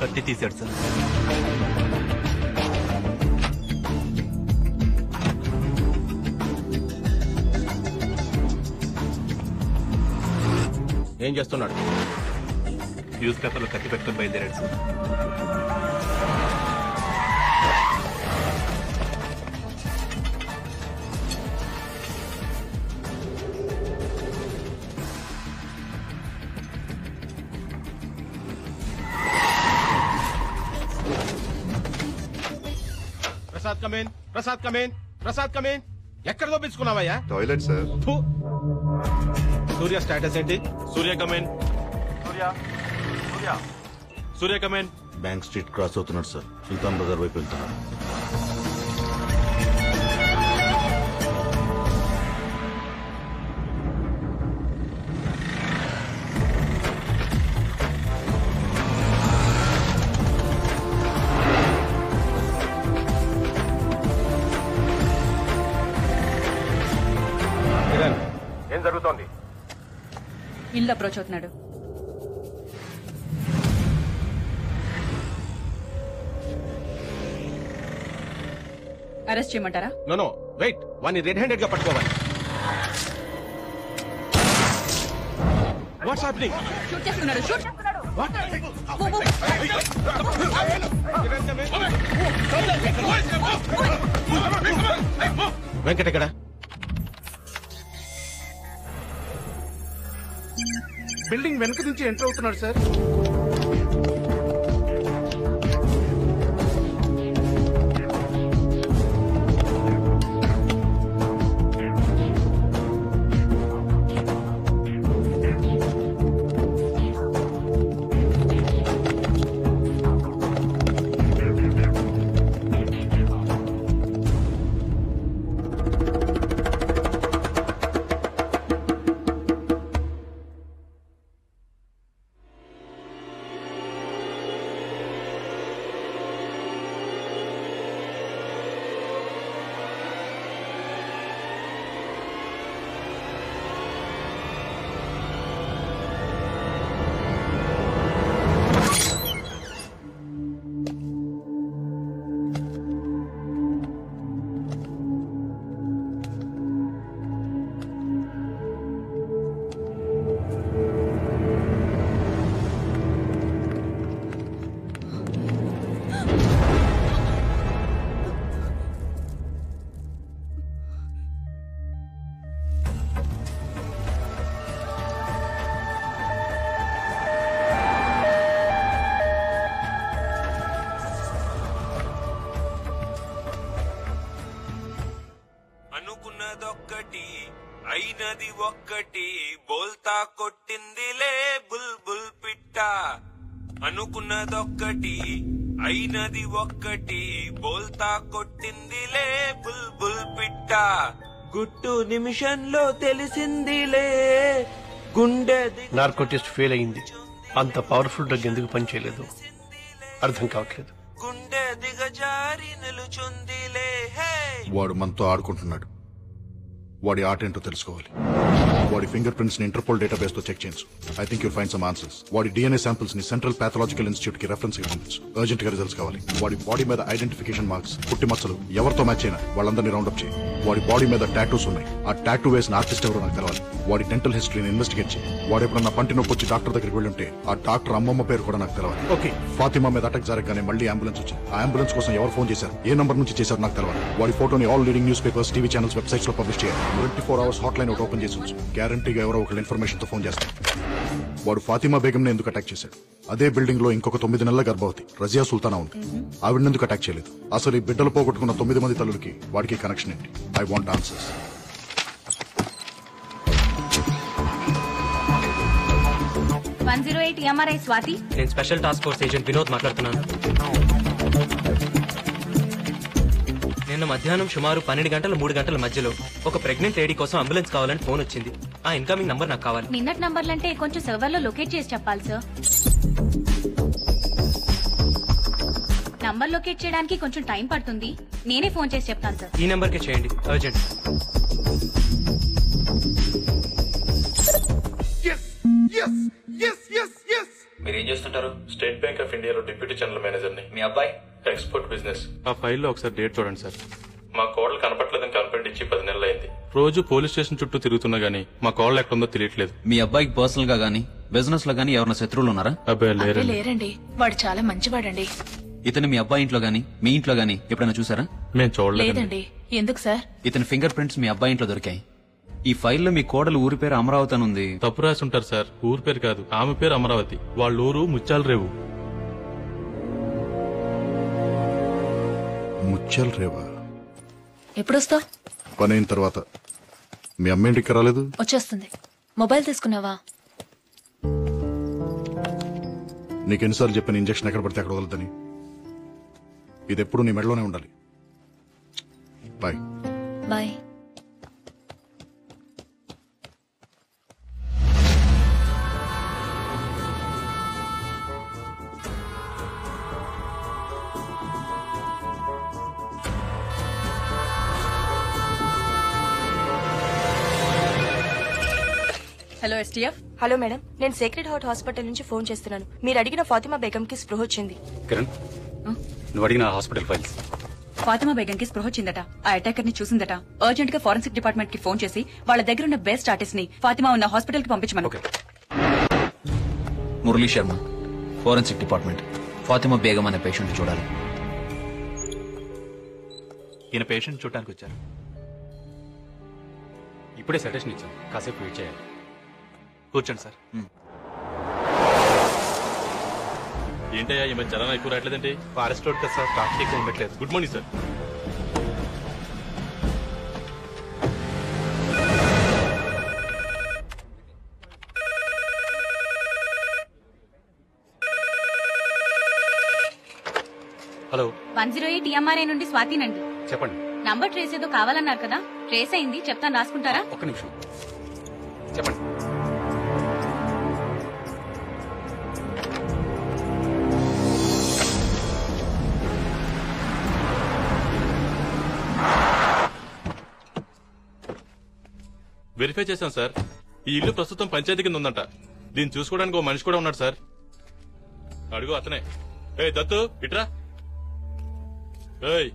కత్తి తీశాడు సార్. ఏం చేస్తున్నాడు? న్యూస్ పేపర్లో కత్తి పెట్టుకుని బయలుదేరాడు sir. Prasad come in, Prasad come in, Prasad come in. ఎక్కడ దోపించుకున్నావయ్యా? Toilet sir. సూర్య స్టేటస్ ఏంటి? Surya come in. Surya come in. Bank street cross అవుతున్నాడు సార్. సుల్తాన్ బజార్ వైపు వెళ్తున్నాడు. ఏం జరుగుతోంది? ఇల్లు అప్రోచ్ అవుతున్నాడు. అరెస్ట్ చేయమంటారా? నో వెయిట్, వాడిని రెడ్ హ్యాండెడ్ గా పట్టుకోవాలి. What's happening? షూట్ చేస్తున్నాడు. షూట్. వెంకట్ ఎక్కడ? బిల్డింగ్ వెనక నుంచి ఎంటర్ అవుతున్నాడు సార్. అనుకున్నదొక్కటి అయినది ఒక్కటి బోల్తా కొట్టిందిలే బుల్బుల్ పిట్ట. అనుకున్నదొక్కటి అయినది ఒక్కటి బోల్తా కొట్టిందిలే బుల్బుల్ పిట్ట. గుట్టు నిమిషంలో తెలిసిందిలే గుండె. నార్కోటిస్ట్ ఫెయిల్ అయింది. అంత పవర్ఫుల్ డ్రగ్ ఎందుకు పనిచేయలేదు అర్థం కావట్లేదు. గుండె దిగజారి నిలుచుందిలే. వాడు మనతో ఆడుకుంటున్నాడు. వాడి ఆట ఏంటో తెలుసుకోవాలి. వాడి ఫింగర్ ప్రింట్స్ ని ఇంటర్పోల్ డేటాబేస్ తో చెక్ చేయొచ్చు. I think you'll find some answers. వాడి డిఎన్ఏ శాంపిల్స్ ని సెంట్రల్ పాథలాజికల్ ఇన్స్టిట్యూట్ కి రెఫరెన్స్ గా పంపించు. అర్జెంట్ గా రిజల్ట్స్ కావాలి. వాడి బాడీ మీద ఐడెంటిఫికేషన్ మార్క్స్, పుట్టి మచ్చలు ఎవరితో మ్యాచ్ అయినా వాళ్ళందరినీ రౌండప్ చేయి. వాడి బాడీ మీద టాటూస్ ఉన్నాయి. ఆ టాటూ వేసిన ఆర్టిస్ట్ ఎవరో నాకు తెలవాలి. వాడి డెంటల్ హిస్టరీని ఇన్వెస్టిగేట్ చేయి. వాడు ఎప్పుడన్నా పంటి నొప్పి వచ్చి డాక్టర్ దగ్గరికి వెళ్ళి ఉంటే ఆ డాక్టర్ అమ్మమ్మ పేరు కూడా నాకు తెలవాలి. ఓకే, ఫాతిమా మీద అటాక్ జరగగానే మళ్ళీ అంబులెన్స్ వచ్చింది. ఆ అంబులెన్స్ కోసం ఎవరు ఫోన్ చేశారు, ఏ నంబర్ నుంచి చేశారు నాకు తెలవాలి. వాడి ఫోటోని all leading news papers, TV channels, websites లో పబ్లిష్ చేయాలి. 24 hours హాట్ లైన్ ఒకటి ఓపెన్ చేసి ఉంచు. గ్యారంటీగా ఎవరో ఒకళ్ళు ఇన్ఫర్మేషన్ తో ఫోన్ చేస్తారు. వాడు ఫాతిమా బేగం ని ఎందుకు అటాక్ చేశాడు? అదే బిల్డింగ్ లో ఇంకొక 9 నెలల గర్భవతి రజియా సుల్తానా ఉంది. ఆవిడ ఎందుకు అటాక్ చేయలేదు? అసలు ఈ బిడ్డలు పోగొట్టుకున్న 9 మంది తల్లులకి వాడికి కనెక్షన్ ఏంటి? I want answers. 108 MRI Swathi. నేను special task force agent Vinod మాట్లాడుతున్నాను. నిన్న మధ్యాహ్నం సుమారు 12 గంటల 3 గంటల మధ్యలో ఒక ప్రెగ్నెంట్ లేడీ కోసం అంబులెన్స్ కావాలని ఫోన్ వచ్చింది. ఆ ఇన్కమింగ్ నంబర్ నాకు కావాలి. నిన్నటి నంబర్లంటే కొంచెం సర్వర్ లో లొకేట్ చేసి చెప్పాలి సార్. నంబర్ లొకేట్ చేయడానికి కొంచెం టైం పడుతుంది. నేనే ఫోన్ చేసి చెప్తాను సార్. ఈ నెంబర్ కి చేయండి, అర్జెంట్. చేస్తున్నారు? స్టేట్ బ్యాంక్ ఆఫ్ ఇండియాలో డిప్యూటీ జనరల్ మేనేజర్ ని. మీ అబ్బాయి ఎక్స్పోర్ట్ బిజినెస్. ఆ ఫైల్లో ఒకసారి డేట్ చూడండి సార్. మా కోడలు కనపట్లేదని కంప్లైంట్ ఇచ్చి 10 నెలలు అయింది. రోజు పోలీస్ స్టేషన్ చుట్టూ తిరుగుతున్నా గానీ మా కోళ్ళు ఎక్కడుందో తెలియట్లేదు. మీ అబ్బాయికి పర్సనల్ గా గానీ బిజినెస్ లో గానీ ఎవరైనా శత్రువులు ఉన్నారా? అబ్బాయి లేరండి. లేరండి, వాడు చాలా మంచివాడండి. ఇతను మీ అబ్బాయి ఇంట్లో గానీ మీ ఇంట్లో గానీ ఎప్పుడైనా చూసారా? మేము చూడలేదు. లేదండి. ఎందుకు సార్? ఇతని ఫింగర్ ప్రింట్స్ మీ అబ్బాయి ఇంట్లో దొరికాయి. ఈ ఫైల్లో మీ కోడలు ఊరి పేరు అమరావతి అని ఉంది. తప్పు రాసి ఉంటారు సార్. ఊరు పేరు కాదు, ఆమె పేరు అమరావతి. వాళ్ళ ఊరు ముత్యాల రేవు. ముత్యాల రేవా? ఎప్పుడొస్తావు? పని అయిన తర్వాత. మీ అమ్మ ఇంటికి రాలేదు? వచ్చేస్తుంది. మొబైల్ తీసుకున్నావా? నీకెన్నిసార్లు చెప్పిన ఇంజక్షన్ ఎక్కడ పడితే అక్కడ వదలదని. ఇది ఎప్పుడు నీ మెడలోనే ఉండాలి. Bye. Bye. Hello STF. Hello madam, నేను సేక్రెడ్ హార్ట్ హాస్పిటల్ నుంచి ఫోన్ చేస్తున్నాను. మీరు అడిగిన ఫాతిమా బేగం కి స్పృహ వచ్చింది. కిరణ్, నువ్వు అడిగిన హాస్పిటల్ ఫైల్స్. ఫాతిమా బేగం కి స్పృహ వచ్చిందట. ఆ అటాకర్ ని చూసిందట. అర్జెంట్ గా ఫోరెన్సిక్ డిపార్ట్మెంట్ కి ఫోన్ చేసి వాళ్ళ దగ్గర ఉన్న బెస్ట్ ఆర్టిస్ట్ ని ఫాతిమా ఉన్న హాస్పిటల్ కి పంపించమను. Murali Sharma, forensic department. ఫాతిమా బేగం అనే పేషెంట్ చూడాలి. ఈయన పేషెంట్ చూడటానికి వచ్చారు. ఇప్పుడే సజెషన్ ఇచ్చాను, కాసేపు వెయిట్ చేయాలి. కూర్చోండి సార్. ఏంటయ్యా ఈ మధ్య జనం ఎక్కువ రావట్లేదండి? ఫారెస్ట్ రోడ్ కదా సార్, ట్రాఫిక్ ఎక్కువ ఉండట్లేదు. Good morning sir. Hello, 108 EMRI నుండి స్వాతినండి. చెప్పండి. నంబర్ ట్రేస్ ఏదో కావాలన్నారు కదా, ట్రేస్ అయింది. చెప్తాను, రాసుకుంటారా? ఒక్క నిమిషం చెప్పండి. వెరిఫై చేశాం సార్. ఈ ఇల్లు ప్రస్తుతం పంచాయతీ కింద ఉందంట. దీన్ని చూసుకోవడానికి ఓ మనిషి కూడా ఉన్నాడు సార్. అడుగు, అతనే. ఏ దత్తు, ఇట్రా. ఏయ్,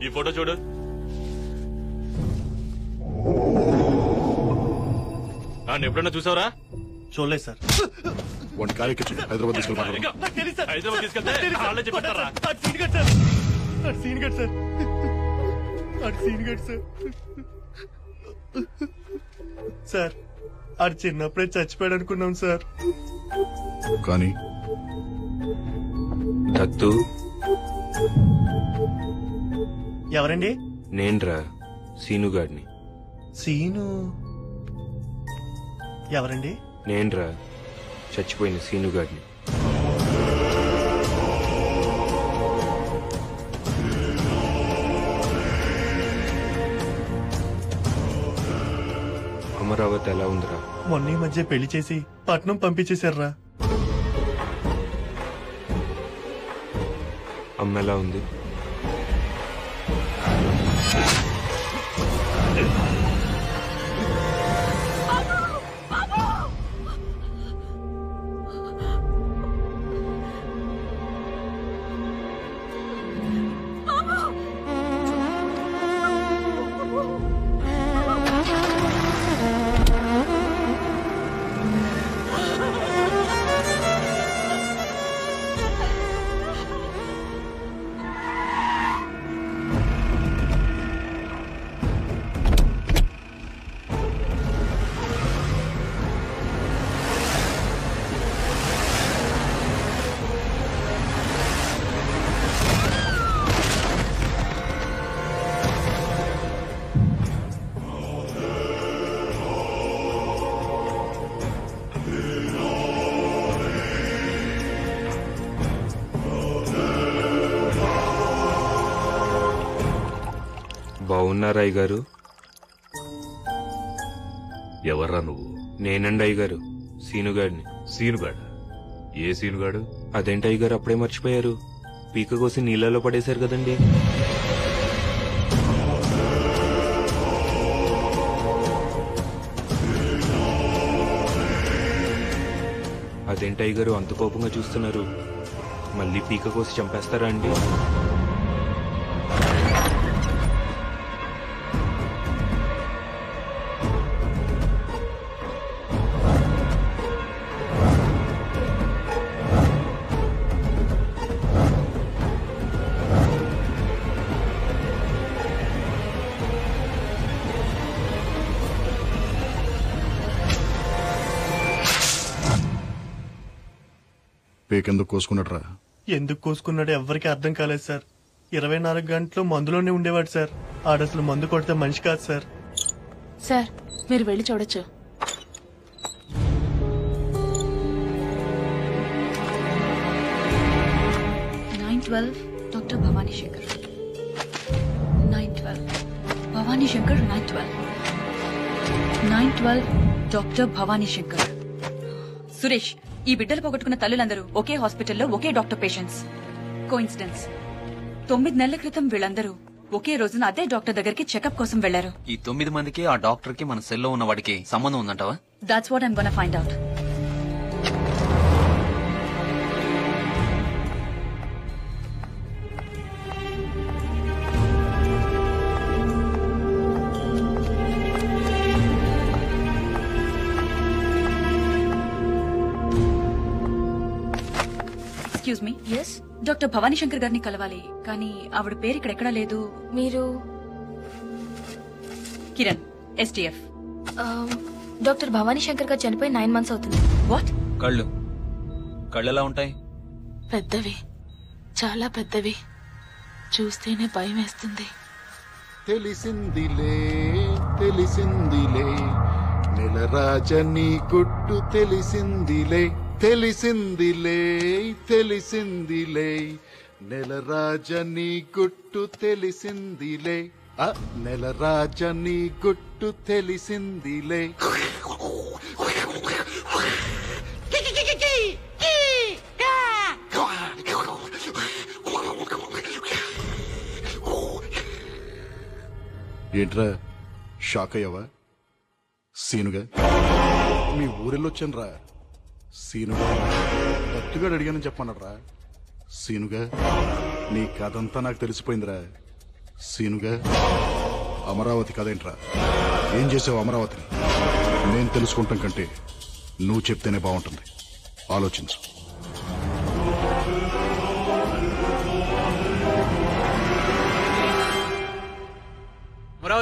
ఈ ఫోటో చూడు. ఎప్పుడన్నా చూసావరా? చూడలేదు సార్. వాడిని కార్యక్రమం హైదరాబాద్ తీసుకెళ్ళి హైదరాబాద్ తీసుకెళ్తే వాళ్ళే చెప్పారా? సార్, ఆడు చిన్నప్పుడే చచ్చిపోయాడు అనుకున్నాం సార్. కానీ దత్తు ఎవరండి? నేన్రా సీనుగాడిని. సీను ఎవరండి? నేన్రా చచ్చిపోయిన సీనుగాడిని. అమరావతి ఎలా ఉందిరా? మొన్న ఈ మధ్య పెళ్లి చేసి పట్నం పంపించేశారా. అమ్మ ఎలా ఉంది? బాగున్నారా అయ్యగారు? ఎవర్రా నువ్వు? నేనండి అయ్యగారు, సీనుగాడిని. సీనుగాడు? ఏ సీనుగాడు? అదేంటి అయ్యగారు అప్పుడే మర్చిపోయారు? పీక కోసి నీళ్ళలో పడేశారు కదండి. అదేంటి అయ్యగారు అంత కోపంగా చూస్తున్నారు? మళ్ళీ పీక కోసి చంపేస్తారా అండి? పేకెందుకు కోసుకున్నట్రా? ఎందుకు కోసుకున్నాడో ఎవ్వరికి అర్థం కాలేదు సార్. 24 గంటలు మందులోనే ఉండేవాడు సార్. ఆడసలు మందు కొడితే మనిషి కాదు సార్. సార్ మీరు వెళ్ళి చూడొచ్చు. Doctor Bhavani Shankar 912 Bhavani Shankar 912 doctor Bhavani Shankar. సురేష్, ఈ బిడ్డలు పోగొట్టుకున్న తల్లులందరూ ఒకే హాస్పిటల్లో ఒకే డాక్టర్ పేషెంట్స్. కోఇన్సిడెన్స్. 9 నెలల క్రితం వీళ్ళందరూ ఒకే రోజున అదే డాక్టర్ దగ్గరికి చెకప్ కోసం వెళ్లారు. ఈ 9 మందికి ఆ డాక్టర్ కి మన సెల్లో ఉన్న వాడికి సంబంధం ఉందంటావా? That's what I'm gonna find out. Excuse me. Yes. Doctor Bhavani Shankar గారిని కలవాలి, కానీ ఆవిడ పేరు ఇక్కడ ఎక్కడా లేదు. మీరు కిరణ్, STF. డాక్టర్ భవానీ శంకర్ గారు చనిపోయి 9 months అవుతుంది. వాట్? కళ్ళు ఎలా ఉంటాయి? పెద్దవి, చాలా పెద్దవి. చూస్తేనే భయం వేస్తుంది. తెలిసిందిలే తెలిసిందిలే నెలరాజని గుట్టు తెలిసిందిలే తెలిసిందిలే తెలిసిందిలే నెలరాజని గుట్టు తెలిసిందిలే నెలరాజని గుట్టు తెలిసిందిలే. ఏంట్రా షాక్ అయ్యావా? సీనుగా మీ ఊరెళ్ళొచ్చాను రా. సీనుగా దత్తుగాడు అడిగానని చెప్పన్నాడ్రా. సీనుగా నీ కథంతా నాకు తెలిసిపోయిందిరా. సీనుగా అమరావతి కథేంట్రా? ఏం చేసావు అమరావతిని? నేను తెలుసుకుంటాం కంటే నువ్వు చెప్తేనే బాగుంటుంది. ఆలోచించు.